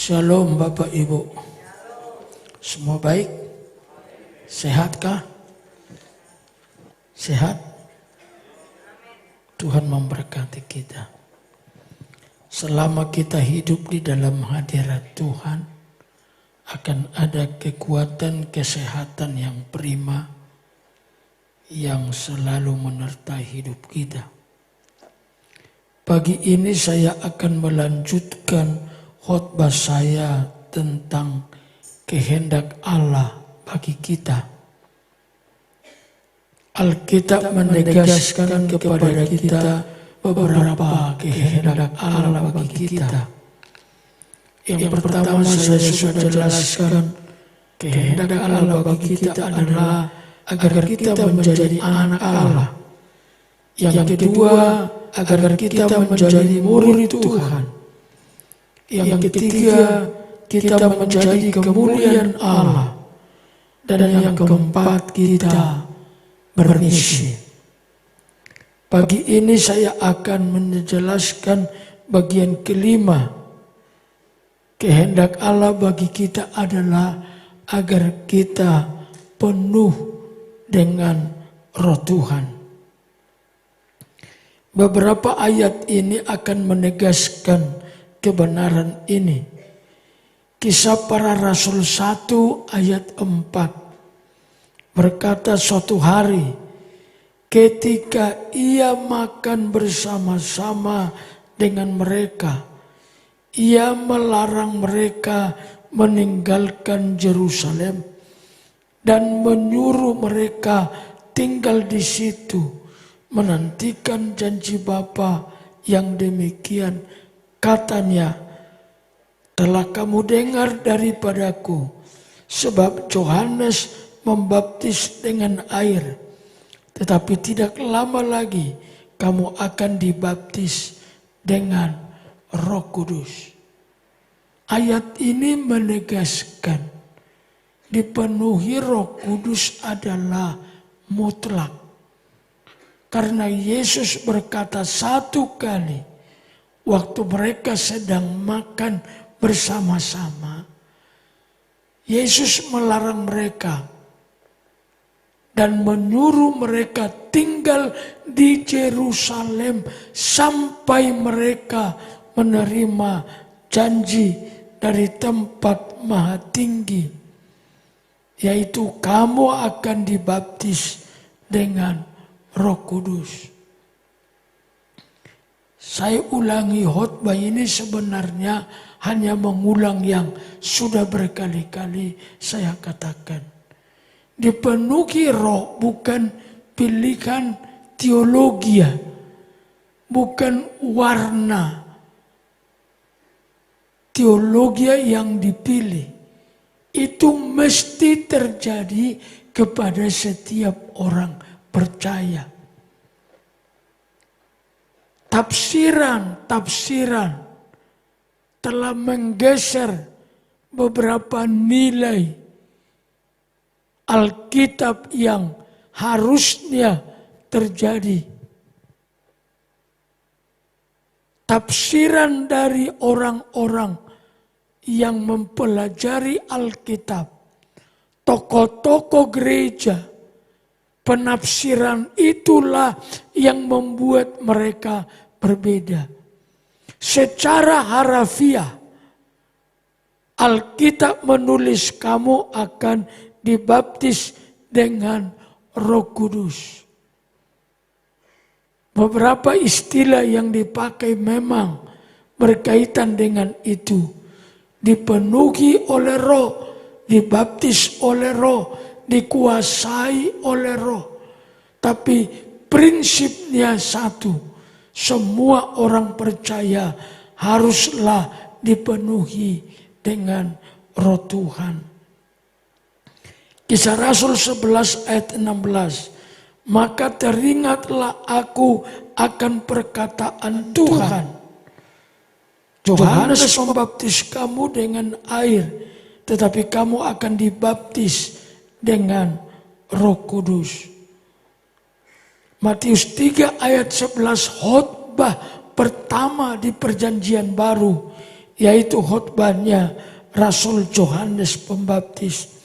Shalom Bapak Ibu. Semua baik? Sehatkah? Sehat? Tuhan memberkati kita. Selama kita hidup di dalam hadirat Tuhan, akan ada kekuatan kesehatan yang prima yang selalu menyertai hidup kita. Pagi ini saya akan melanjutkan khotbah saya tentang kehendak Allah bagi kita. Alkitab menegaskan kepada kita beberapa kehendak Allah bagi kita. Yang pertama saya sudah jelaskan, kehendak Allah bagi kita adalah agar kita menjadi anak Allah. Yang kedua, agar kita menjadi murid Tuhan. Yang ketiga, kita menjadi kemuliaan Allah. Dan yang keempat, kita bermisi. Pagi ini saya akan menjelaskan bagian kelima. Kehendak Allah bagi kita adalah agar kita penuh dengan Roh Tuhan. Beberapa ayat ini akan menegaskan kebenaran ini. Kisah Para Rasul 1 ayat 4 berkata, suatu hari ketika ia makan bersama-sama dengan mereka, ia melarang mereka meninggalkan Yerusalem dan menyuruh mereka tinggal di situ, menantikan janji Bapa yang demikian. Katanya, telah kamu dengar daripadaku, sebab Yohanes membaptis dengan air, tetapi tidak lama lagi kamu akan dibaptis dengan Roh Kudus. Ayat ini menegaskan dipenuhi Roh Kudus adalah mutlak. Karena Yesus berkata satu kali waktu mereka sedang makan bersama-sama, Yesus melarang mereka dan menyuruh mereka tinggal di Yerusalem sampai mereka menerima janji dari tempat maha tinggi, yaitu kamu akan dibaptis dengan Roh Kudus. Saya ulangi khotbah ini sebenarnya hanya mengulang yang sudah berkali-kali saya katakan. Dipenuhi Roh bukan pilihan teologi, bukan warna teologi yang dipilih. Itu mesti terjadi kepada setiap orang percaya. Tafsiran telah menggeser beberapa nilai Alkitab yang harusnya terjadi. Tafsiran dari orang-orang yang mempelajari Alkitab, tokoh-tokoh gereja, penafsiran itulah yang membuat mereka berbeda. Secara harafiah, Alkitab menulis kamu akan dibaptis dengan Roh Kudus. Beberapa istilah yang dipakai memang berkaitan dengan itu. Dipenuhi oleh Roh, dibaptis oleh Roh, dikuasai oleh Roh. Tapi prinsipnya satu, semua orang percaya haruslah dipenuhi dengan Roh Tuhan. Kisah Rasul 11 ayat 16. Maka teringatlah aku akan perkataan Tuhan. Yohanes membaptis kamu dengan air, tetapi kamu akan dibaptis dengan Roh Kudus. Matius 3 ayat 11, khotbah pertama di Perjanjian Baru. yaitu khotbahnya Rasul Yohanes Pembaptis.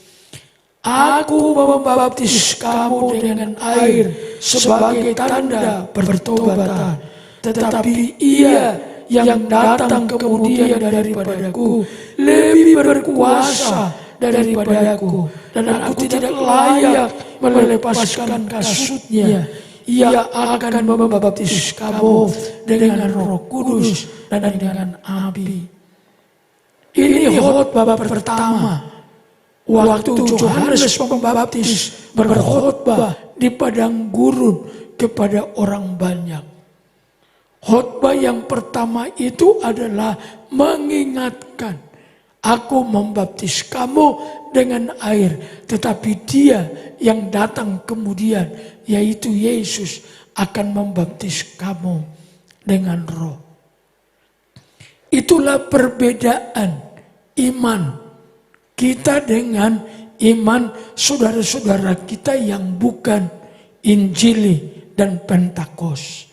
Aku membaptis kamu dengan air sebagai tanda pertobatan, tetapi Ia yang datang kemudian daripadaku lebih berkuasa daripadaku, dan aku tidak layak melepaskan kasutnya. Ia akan membaptis kamu dengan Roh Kudus dan dengan api. Ini khotbah pertama waktu Yohanes Pembaptis berkhotbah di padang gurun kepada orang banyak. Khotbah yang pertama itu adalah mengingatkan, aku membaptis kamu dengan air, tetapi Dia yang datang kemudian, yaitu Yesus, akan membaptis kamu dengan Roh. Itulah perbedaan iman kita dengan iman saudara-saudara kita yang bukan Injili dan Pentakos.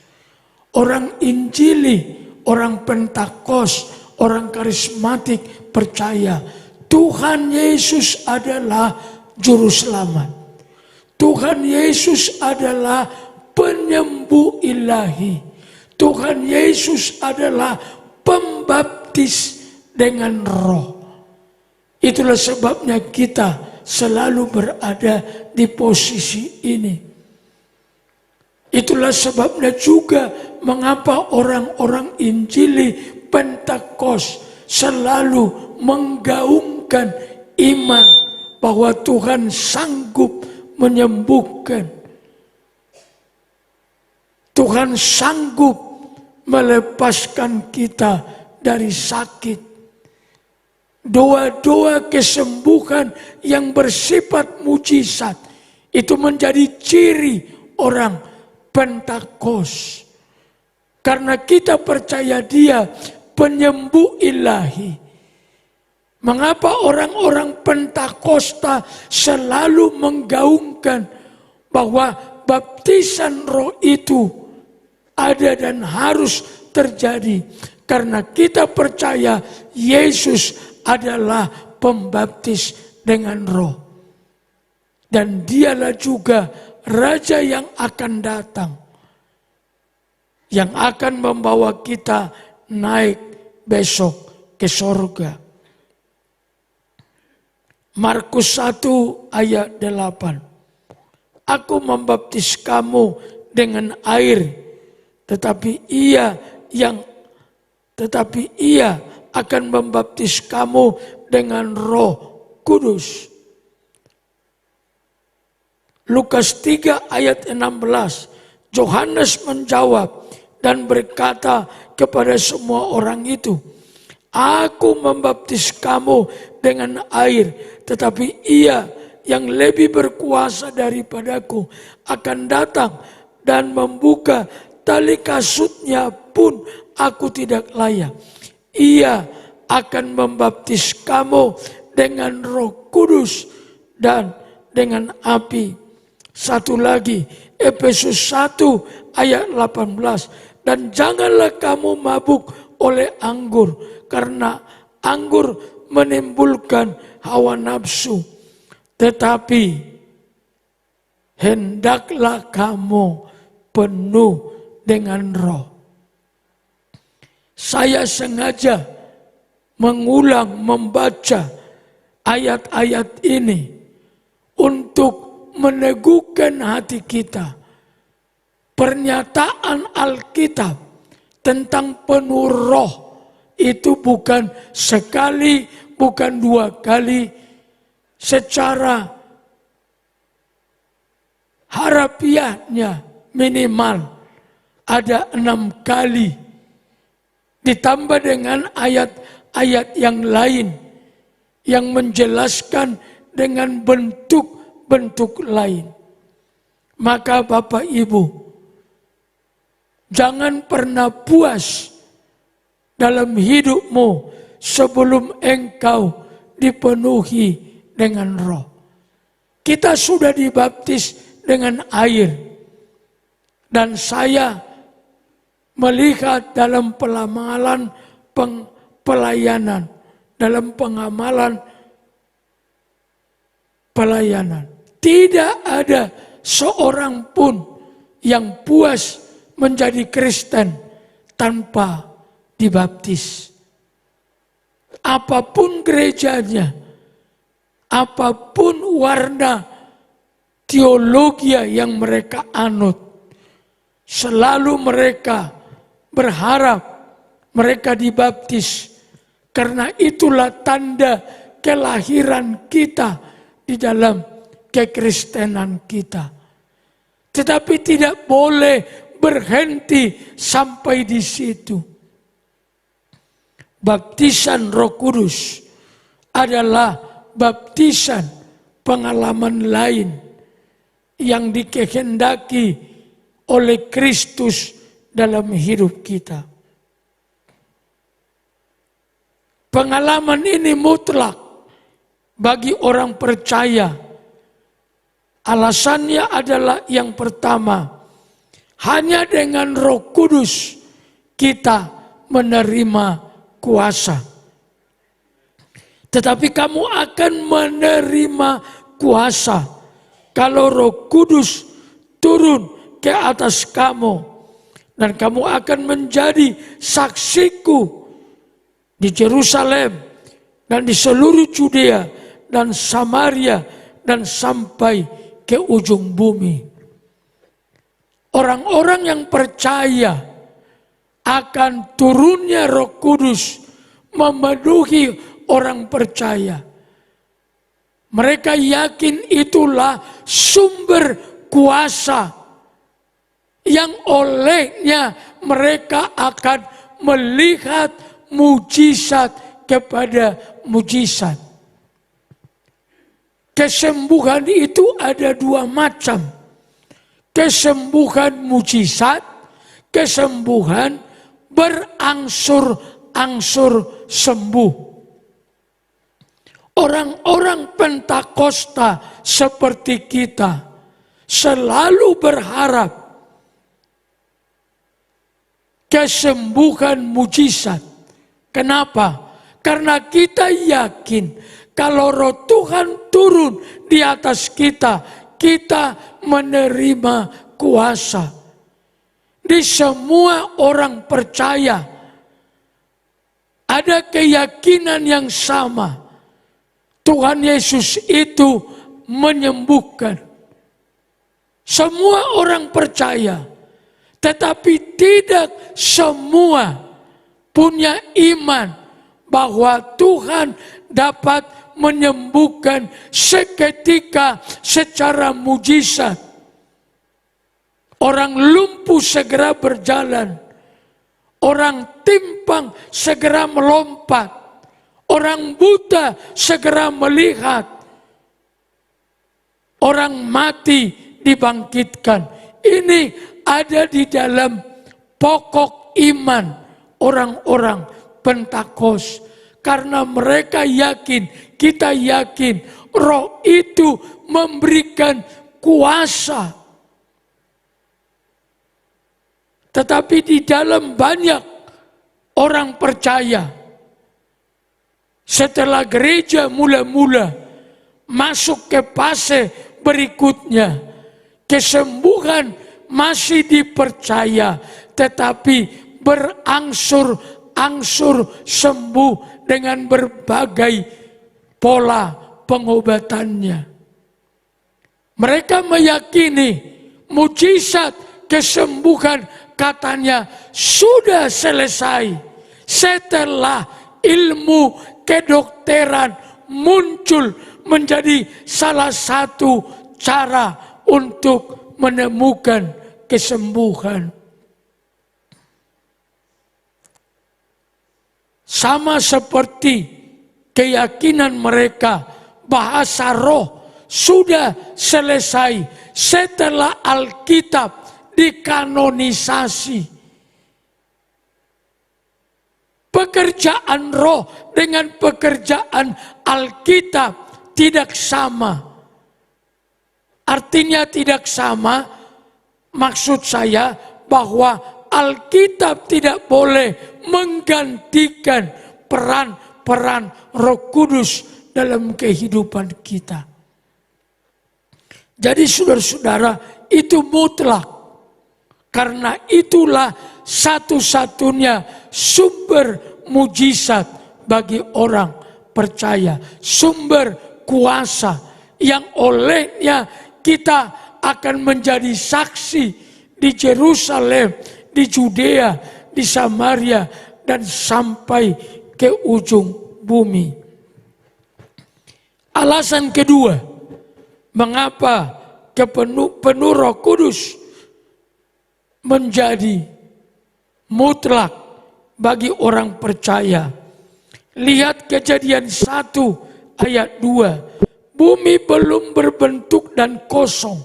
Orang Injili, orang Pentakos, orang karismatik percaya Tuhan Yesus adalah juru selamat. Tuhan Yesus adalah penyembuh ilahi. Tuhan Yesus adalah pembaptis dengan Roh. Itulah sebabnya kita selalu berada di posisi ini. Itulah sebabnya juga mengapa orang-orang Injili Pentakos selalu menggaungkan iman bahwa Tuhan sanggup menyembuhkan. Tuhan sanggup melepaskan kita dari sakit. Doa-doa kesembuhan yang bersifat mujizat itu menjadi ciri orang Pentakos. Karena kita percaya Dia penyembuh ilahi. Mengapa orang-orang Pentakosta selalu menggaungkan bahwa baptisan Roh itu ada dan harus terjadi? Karena kita percaya Yesus adalah pembaptis dengan Roh. Dan Dialah juga Raja yang akan datang, yang akan membawa kita naik besok ke sorga. Markus 1 ayat 8. Aku membaptis kamu dengan air, tetapi ia akan membaptis kamu dengan Roh Kudus. Lukas 3 ayat 16. Yohanes menjawab dan berkata kepada semua orang itu, aku membaptis kamu dengan air, tetapi Ia yang lebih berkuasa daripadaku akan datang dan membuka tali kasutnya pun aku tidak layak. Ia akan membaptis kamu dengan Roh Kudus dan dengan api. Satu lagi, Efesus 1 ayat 18. Dan janganlah kamu mabuk oleh anggur, karena anggur menimbulkan hawa nafsu. Tetapi hendaklah kamu penuh dengan Roh. Saya sengaja membaca ayat-ayat ini untuk meneguhkan hati kita. Pernyataan Alkitab tentang penuh Roh itu bukan sekali, bukan dua kali, secara harafiahnya minimal ada 6 kali. Ditambah dengan ayat-ayat yang lain yang menjelaskan dengan bentuk-bentuk lain. Maka Bapak Ibu, jangan pernah puas dalam hidupmu sebelum engkau dipenuhi dengan Roh. Kita sudah dibaptis dengan air. Dan saya melihat dalam pelayanan, dalam pengamalan pelayanan. Tidak ada seorang pun yang puas menjadi Kristen tanpa dibaptis. Apapun gerejanya, apapun warna teologi yang mereka anut, selalu mereka berharap mereka dibaptis. Karena itulah tanda kelahiran kita di dalam kekristenan kita. Tetapi tidak boleh berhenti sampai di situ. Baptisan Roh Kudus adalah baptisan pengalaman lain yang dikehendaki oleh Kristus dalam hidup kita. Pengalaman ini mutlak bagi orang percaya. Alasannya adalah yang pertama, hanya dengan Roh Kudus kita menerima kuasa. Tetapi kamu akan menerima kuasa kalau Roh Kudus turun ke atas kamu. Dan kamu akan menjadi saksiku di Yerusalem dan di seluruh Judea dan Samaria dan sampai ke ujung bumi. Orang-orang yang percaya akan turunnya Roh Kudus memenuhi orang percaya. Mereka yakin itulah sumber kuasa yang olehnya mereka akan melihat mujizat kepada mujizat. Kesembuhan itu ada dua macam. Kesembuhan mujizat, kesembuhan berangsur-angsur sembuh. Orang-orang Pentakosta seperti kita selalu berharap kesembuhan mujizat. Kenapa? Karena kita yakin kalau Roh Tuhan turun di atas kita, kita menerima kuasa. Di semua orang percaya ada keyakinan yang sama. Tuhan Yesus itu menyembuhkan. Semua orang percaya, tetapi tidak semua punya iman bahwa Tuhan dapat menyembuhkan seketika secara mujizat. Orang lumpuh segera berjalan, orang timpang segera melompat, orang buta segera melihat, orang mati dibangkitkan. Ini ada di dalam pokok iman orang-orang Pentakos. Karena mereka yakin, kita yakin, Roh itu memberikan kuasa. Tetapi di dalam banyak orang percaya, setelah gereja mula-mula masuk ke fase berikutnya, kesembuhan masih dipercaya, tetapi berangsur-angsur sembuh dengan berbagai pola pengobatannya. Mereka meyakini mujizat kesembuhan katanya sudah selesai setelah ilmu kedokteran muncul menjadi salah satu cara untuk menemukan kesembuhan. Sama seperti keyakinan mereka bahasa roh sudah selesai setelah Alkitab dikanonisasi. Pekerjaan roh dengan pekerjaan Alkitab tidak sama. Artinya tidak sama, maksud saya bahwa Alkitab tidak boleh menggantikan peran-peran Roh Kudus dalam kehidupan kita. Jadi saudara-saudara, itu mutlak. Karena itulah satu-satunya sumber mujizat bagi orang percaya. Sumber kuasa yang olehnya kita akan menjadi saksi di Yerusalem, di Judea, di Samaria, dan sampai ke ujung bumi. Alasan kedua, mengapa penuh Roh Kudus menjadi mutlak bagi orang percaya. Lihat Kejadian 1 ayat 2. Bumi belum berbentuk dan kosong.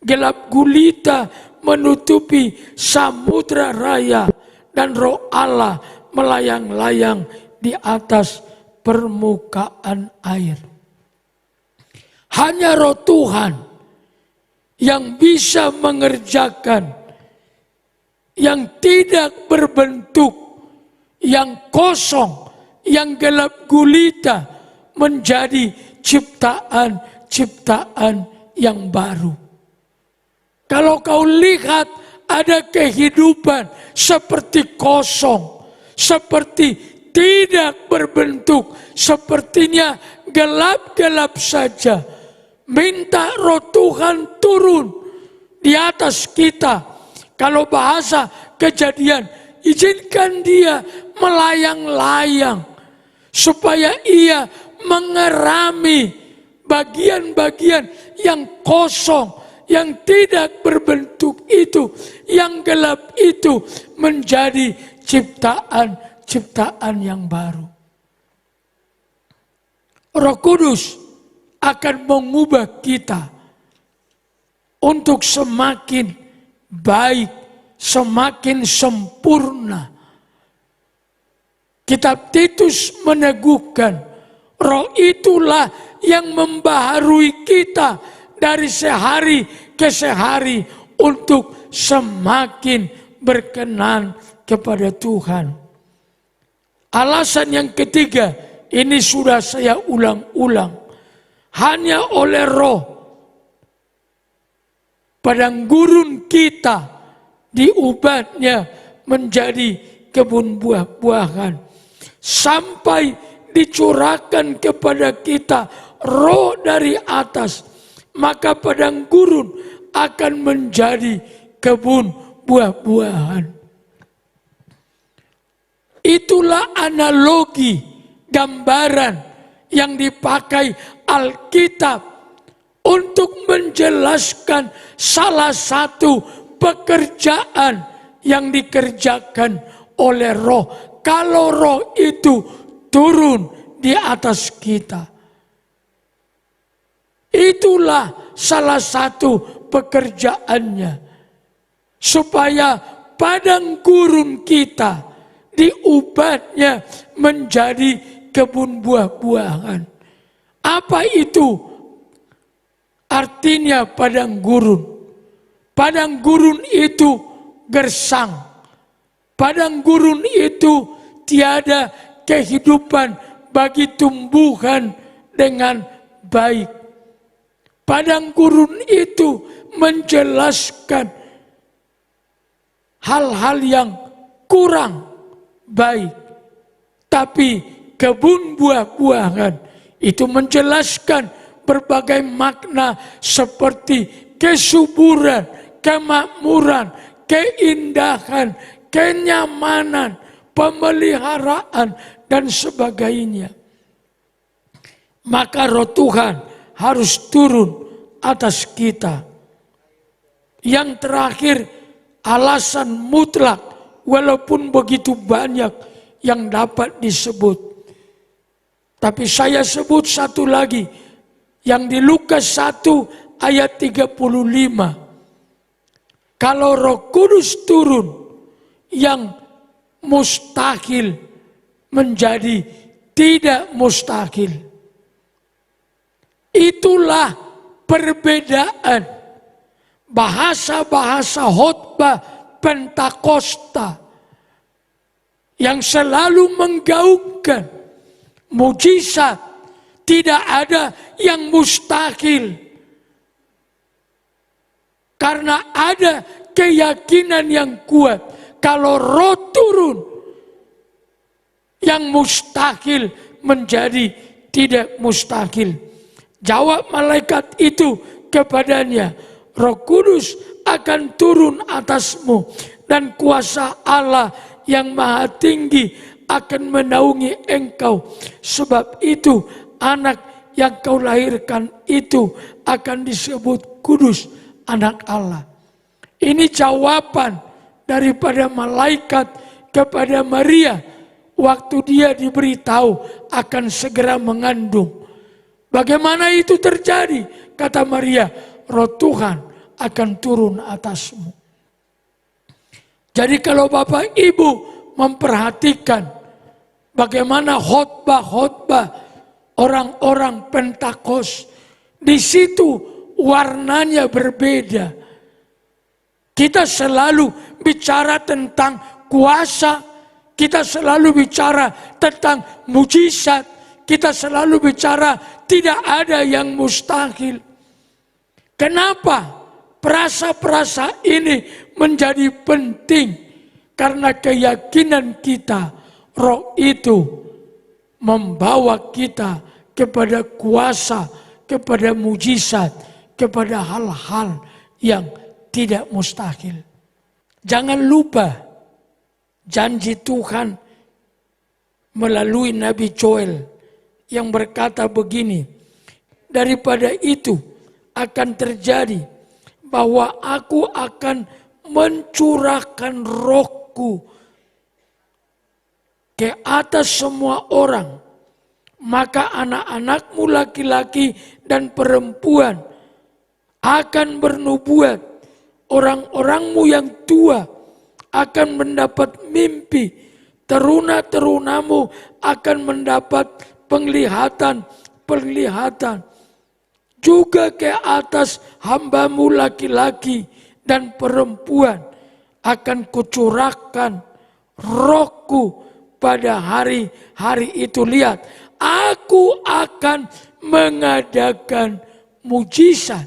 Gelap gulita menutupi samudra raya dan Roh Allah melayang-layang di atas permukaan air. Hanya Roh Tuhan yang bisa mengerjakan yang tidak berbentuk, yang kosong, yang gelap gulita menjadi ciptaan-ciptaan yang baru. Kalau kau lihat ada kehidupan seperti kosong, seperti tidak berbentuk, sepertinya gelap-gelap saja. Minta Roh Tuhan turun di atas kita. Kalau bahasa Kejadian, izinkan dia melayang-layang supaya ia mengerami bagian-bagian yang kosong, yang tidak berbentuk itu, yang gelap itu menjadi ciptaan-ciptaan yang baru. Roh Kudus akan mengubah kita untuk semakin baik, semakin sempurna. Kitab Titus meneguhkan, Roh itulah yang membaharui kita dari sehari ke sehari untuk semakin berkenan kepada Tuhan. Alasan yang ketiga, ini sudah saya ulang-ulang. Hanya oleh Roh, padang gurun kita diubahnya menjadi kebun buah-buahan. Sampai dicurahkan kepada kita Roh dari atas, maka padang gurun akan menjadi kebun buah-buahan. Itulah analogi, gambaran yang dipakai Alkitab untuk menjelaskan salah satu pekerjaan yang dikerjakan oleh Roh. Kalau Roh itu turun di atas kita, itulah salah satu pekerjaannya, supaya padang gurun kita diubahnya menjadi kebun buah-buahan. Apa itu artinya padang gurun? Padang gurun itu gersang. Padang gurun itu tiada kehidupan bagi tumbuhan dengan baik. Padang gurun itu menjelaskan hal-hal yang kurang baik. Tapi kebun buah-buahan itu menjelaskan berbagai makna seperti kesuburan, kemakmuran, keindahan, kenyamanan, pemeliharaan, dan sebagainya. Maka Roh Tuhan harus turun atas kita. Yang terakhir, alasan mutlak, walaupun begitu banyak yang dapat disebut. Tapi saya sebut satu lagi, yang di Lukas 1 ayat 35. Kalau Roh Kudus turun, yang mustahil menjadi tidak mustahil. Itulah perbedaan bahasa-bahasa khotbah Pentakosta yang selalu menggaungkan mujizat. Tidak ada yang mustahil. Karena ada keyakinan yang kuat. Kalau roh turun, yang mustahil menjadi tidak mustahil. Jawab malaikat itu kepadanya, Roh Kudus akan turun atasmu dan kuasa Allah yang maha tinggi akan menaungi engkau. Sebab itu anak yang kau lahirkan itu akan disebut kudus, anak Allah. Ini jawaban daripada malaikat kepada Maria waktu dia diberitahu akan segera mengandung. Bagaimana itu terjadi? Kata Maria, Roh Tuhan akan turun atasmu. Jadi kalau Bapak Ibu memperhatikan bagaimana khotbah-khotbah orang-orang Pentakosta, di situ warnanya berbeda. Kita selalu bicara tentang kuasa, kita selalu bicara tentang mujizat, kita selalu bicara tidak ada yang mustahil. Kenapa perasa-perasa ini menjadi penting? Karena keyakinan kita, roh itu membawa kita kepada kuasa, kepada mujizat, kepada hal-hal yang tidak mustahil. Jangan lupa janji Tuhan melalui Nabi Joel yang berkata begini, daripada itu akan terjadi bahwa aku akan mencurahkan rohku ke atas semua orang, maka anak-anakmu laki-laki dan perempuan akan bernubuat, orang-orangmu yang tua akan mendapat mimpi, teruna-terunamu akan mendapat penglihatan, juga ke atas hambamu laki-laki dan perempuan akan kucurahkan rohku pada hari-hari itu. Lihat, aku akan mengadakan mujizat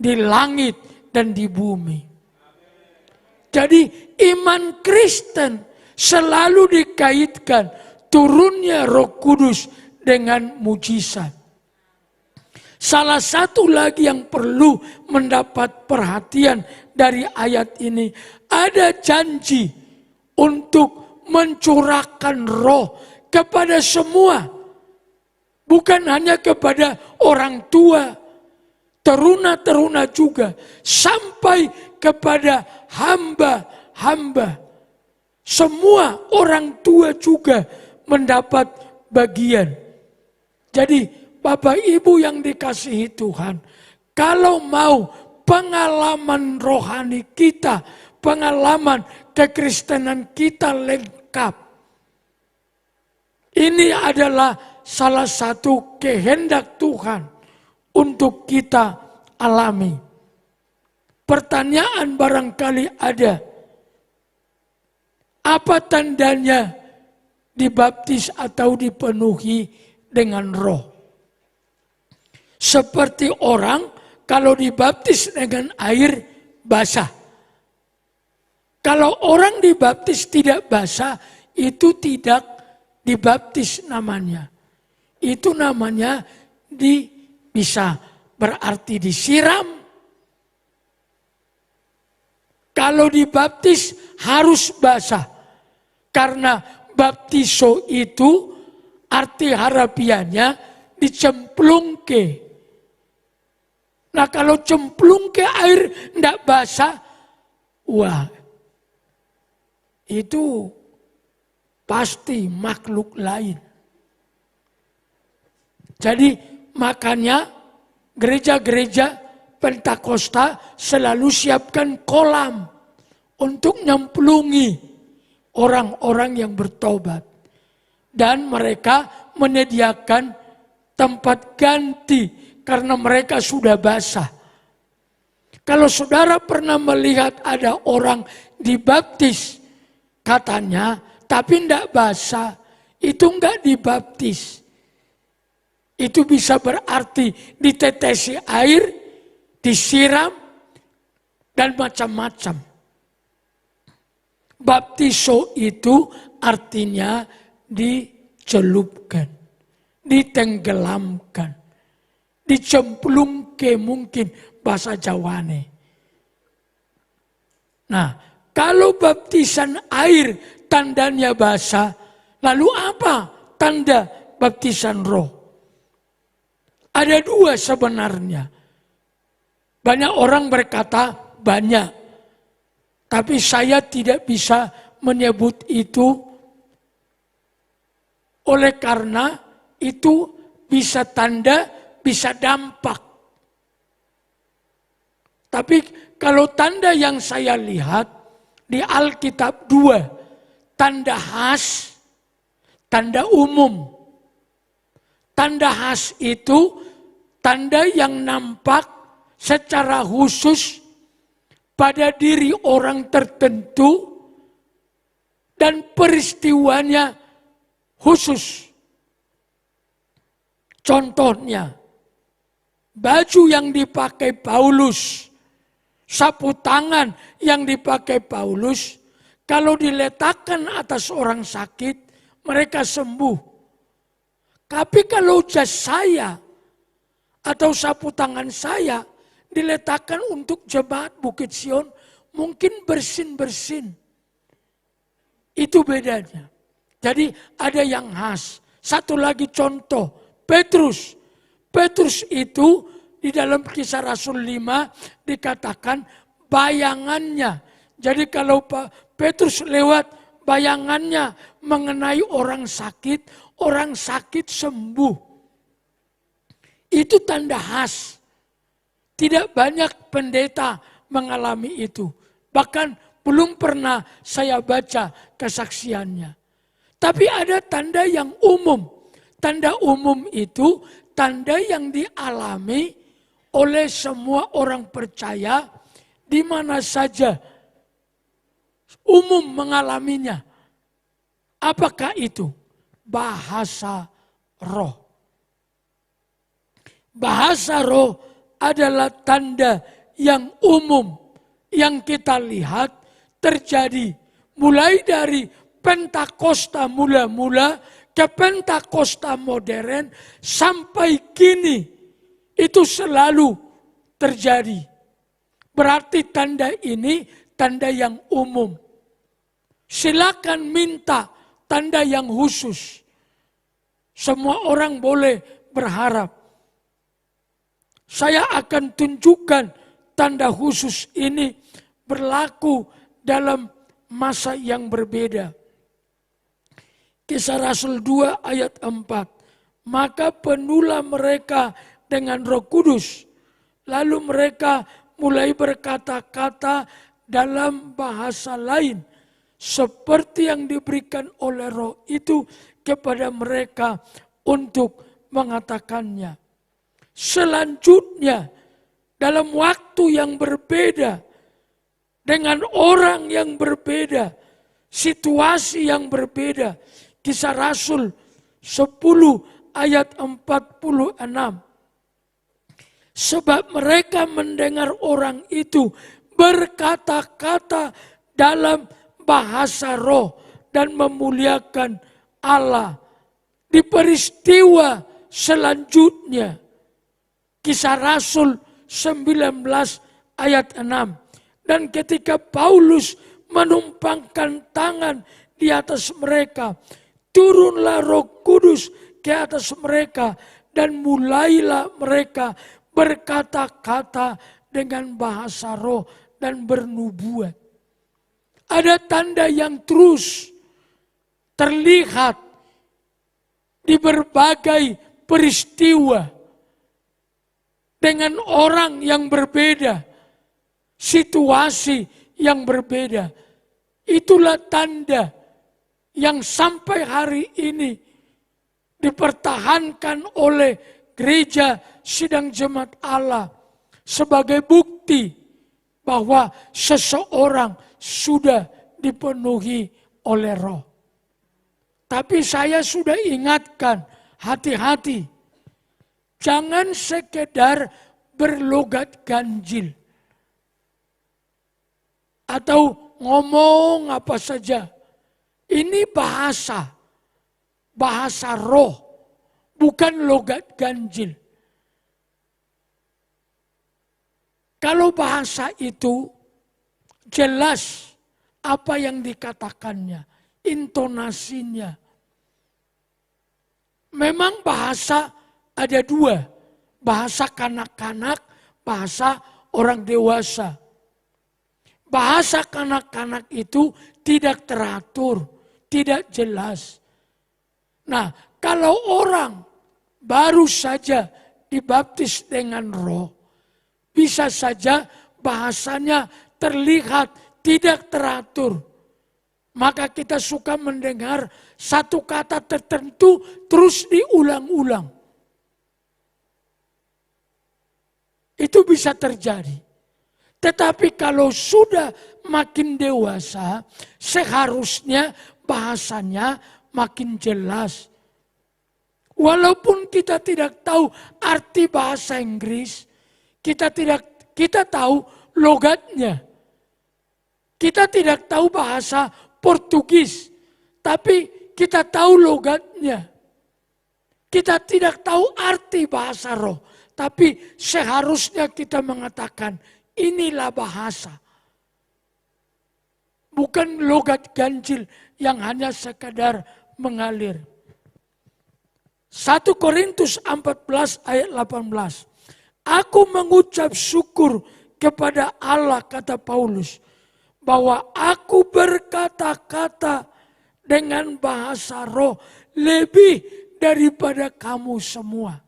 di langit dan di bumi. Jadi iman Kristen selalu dikaitkan turunnya Roh Kudus dengan mujizat. Salah satu lagi yang perlu mendapat perhatian dari ayat ini, ada janji untuk mencurahkan roh kepada semua. Bukan hanya kepada orang tua, teruna-teruna juga, sampai kepada hamba-hamba. Semua orang tua juga mendapat bagian. Jadi Bapak Ibu yang dikasihi Tuhan, kalau mau pengalaman rohani kita, pengalaman kekristenan kita lengkap, ini adalah salah satu kehendak Tuhan untuk kita alami. Pertanyaan barangkali ada, apa tandanya dibaptis atau dipenuhi dengan roh? Seperti orang kalau dibaptis dengan air basah. Kalau orang dibaptis tidak basah, itu tidak dibaptis namanya. Itu namanya bisa berarti disiram. Kalau dibaptis harus basah. Karena baptiso itu arti harafiahnya dicemplung ke. Nah kalau cemplung ke air tidak basah, wah itu pasti makhluk lain. Jadi makanya gereja-gereja Pentakosta selalu siapkan kolam untuk nyemplungi orang-orang yang bertobat. Dan mereka menyediakan tempat ganti karena mereka sudah basah. Kalau saudara pernah melihat ada orang dibaptis, katanya tapi tidak basah, itu enggak dibaptis. Itu bisa berarti ditetesi air, disiram, dan macam-macam. Baptiso itu artinya dicelupkan, ditenggelamkan, dicemplungke mungkin bahasa Jawane. Nah, kalau baptisan air tandanya basah, lalu apa tanda baptisan roh? Ada dua sebenarnya. Banyak orang berkata banyak, tapi saya tidak bisa menyebut itu oleh karena itu bisa tanda, bisa dampak. Tapi kalau tanda yang saya lihat di Alkitab 2, tanda khas, tanda umum. Tanda khas itu tanda yang nampak secara khusus pada diri orang tertentu dan peristiwanya khusus. Contohnya, baju yang dipakai Paulus, sapu tangan yang dipakai Paulus, kalau diletakkan atas orang sakit, mereka sembuh. Tapi kalau jas saya atau sapu tangan saya diletakkan untuk jemaat Bukit Sion, mungkin bersin-bersin. Itu bedanya. Jadi ada yang khas. Satu lagi contoh, Petrus. Petrus itu di dalam Kisah Rasul 5 dikatakan bayangannya. Jadi kalau Petrus lewat, bayangannya mengenai orang sakit sembuh. Itu tanda khas. Tidak banyak pendeta mengalami itu. Bahkan belum pernah saya baca kesaksiannya. Tapi ada tanda yang umum. Tanda umum itu tanda yang dialami oleh semua orang percaya di mana saja umum mengalaminya. Apakah itu? Bahasa roh. Bahasa roh adalah tanda yang umum yang kita lihat terjadi mulai dari Pentakosta mula-mula ke Pentakosta modern sampai kini itu selalu terjadi. Berarti tanda ini tanda yang umum. Silakan minta tanda yang khusus. Semua orang boleh berharap. Saya akan tunjukkan tanda khusus ini berlaku dalam masa yang berbeda. Kisah Rasul 2 ayat 4. Maka penuhlah mereka dengan Roh Kudus. Lalu mereka mulai berkata-kata dalam bahasa lain. Seperti yang diberikan oleh Roh itu kepada mereka untuk mengatakannya. Selanjutnya dalam waktu yang berbeda. Dengan orang yang berbeda. Situasi yang berbeda. Kisah Rasul 10 ayat 46. Sebab mereka mendengar orang itu berkata-kata dalam bahasa roh dan memuliakan Allah. Di peristiwa selanjutnya, Kisah Rasul 19 ayat 6. Dan ketika Paulus menumpangkan tangan di atas mereka, turunlah Roh Kudus ke atas mereka dan mulailah mereka berkata-kata dengan bahasa roh dan bernubuat. Ada tanda yang terus terlihat di berbagai peristiwa dengan orang yang berbeda, situasi yang berbeda. Itulah tanda yang sampai hari ini dipertahankan oleh gereja sidang jemaat Allah sebagai bukti bahwa seseorang sudah dipenuhi oleh roh. Tapi saya sudah ingatkan, hati-hati. Jangan sekedar berlogat ganjil. Atau ngomong apa saja. Ini bahasa roh, bukan logat ganjil. Kalau bahasa itu jelas apa yang dikatakannya, intonasinya. Memang bahasa ada dua, bahasa kanak-kanak, bahasa orang dewasa. Bahasa kanak-kanak itu tidak teratur, tidak jelas. Nah, kalau orang baru saja dibaptis dengan roh, bisa saja bahasanya terlihat tidak teratur. Maka kita suka mendengar satu kata tertentu terus diulang-ulang. Itu bisa terjadi. Tetapi kalau sudah makin dewasa, seharusnya bahasanya makin jelas. Walaupun kita tidak tahu arti bahasa Inggris, kita tahu logatnya. Kita tidak tahu bahasa Portugis, tapi kita tahu logatnya. Kita tidak tahu arti bahasa roh, tapi seharusnya kita mengatakan inilah bahasa. Bukan logat ganjil yang hanya sekadar mengalir. 1 Korintus 14 ayat 18. Aku mengucap syukur kepada Allah, kata Paulus, bahwa aku berkata-kata dengan bahasa roh lebih daripada kamu semua.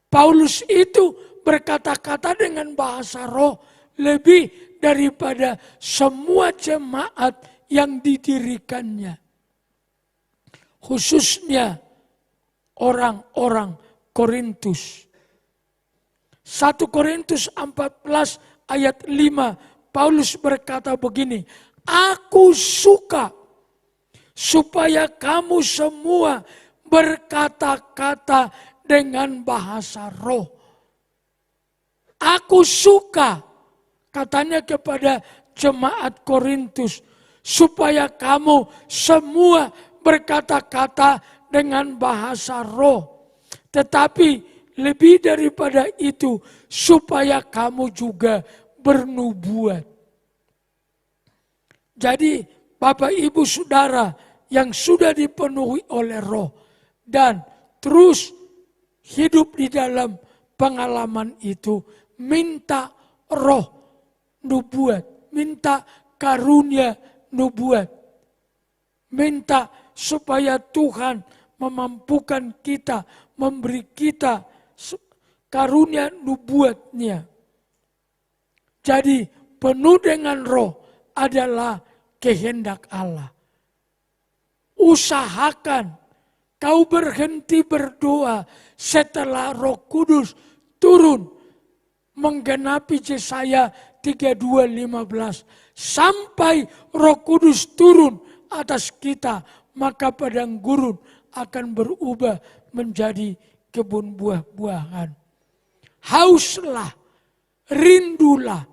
Paulus itu berkata-kata dengan bahasa roh lebih daripada semua jemaat yang didirikannya. Khususnya orang-orang Korintus. 1 Korintus 14 ayat 5, Paulus berkata begini, aku suka supaya kamu semua berkata-kata dengan bahasa roh. Aku suka, katanya kepada jemaat Korintus, supaya kamu semua berkata-kata dengan bahasa roh. Tetapi lebih daripada itu, supaya kamu juga bernubuat. Jadi Bapak Ibu Saudara yang sudah dipenuhi oleh roh dan terus hidup di dalam pengalaman itu, minta roh nubuat, minta karunia nubuat. Minta supaya Tuhan memampukan kita, memberi kita karunia nubuatnya. Jadi penuh dengan roh adalah kehendak Allah. Usahakan kau berhenti berdoa setelah Roh Kudus turun menggenapi Yesaya 32:15. Sampai Roh Kudus turun atas kita, maka padang gurun akan berubah menjadi kebun buah-buahan. Hauslah, rindulah,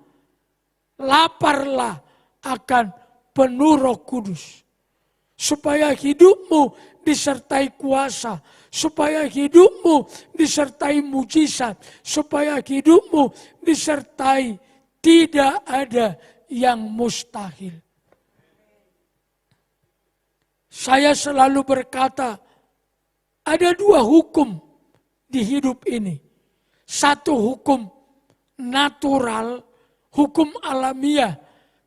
laparlah akan penuh Roh Kudus. Supaya hidupmu disertai kuasa, supaya hidupmu disertai mujizat, supaya hidupmu disertai tidak ada yang mustahil. Saya selalu berkata, ada dua hukum di hidup ini. Satu hukum natural, hukum alamiah.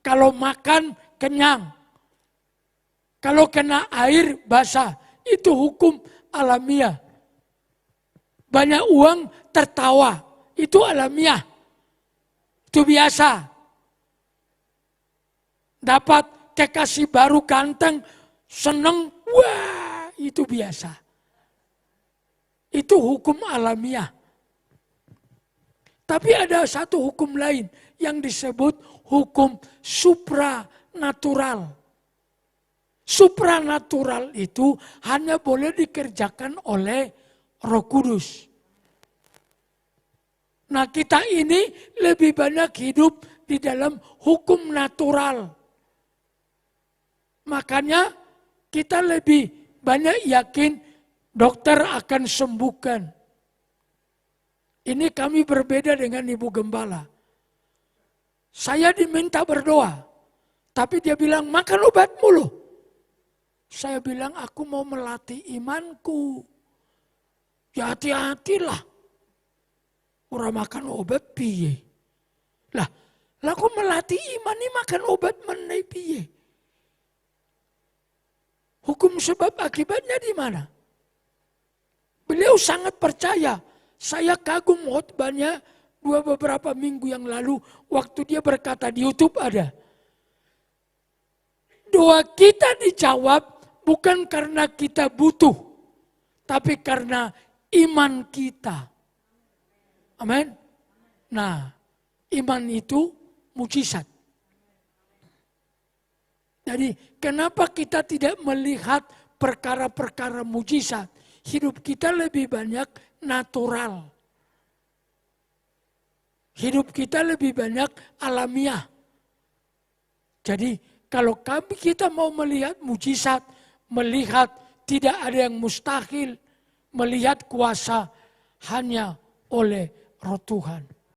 Kalau makan kenyang, kalau kena air basah, itu hukum alamiah. Banyak uang tertawa, itu alamiah. Itu biasa. Dapat kekasih baru ganteng, seneng, wah itu biasa. Itu hukum alamiah. Tapi ada satu hukum lain yang disebut hukum supranatural. Supranatural itu hanya boleh dikerjakan oleh Roh Kudus. Nah, kita ini lebih banyak hidup di dalam hukum natural. Makanya kita lebih banyak yakin dokter akan sembuhkan. Ini kami berbeda dengan Ibu Gembala. Saya diminta berdoa, tapi dia bilang makan obat mulu. Saya bilang aku mau melatih imanku. Ya hati-hatilah. Orang makan obat piye. Lah aku melatih iman ini makan obat meneh piye. Hukum sebab akibatnya di mana? Beliau sangat percaya. Saya kagum khotbahnya beberapa minggu yang lalu waktu dia berkata di YouTube ada. Doa kita dijawab bukan karena kita butuh, tapi karena iman kita. Amin. Nah, iman itu mujizat. Jadi kenapa kita tidak melihat perkara-perkara mujizat? Hidup kita lebih banyak natural. Hidup kita lebih banyak alamiah. Jadi kalau kita mau melihat mujizat, melihat tidak ada yang mustahil, melihat kuasa hanya oleh Roh Tuhan.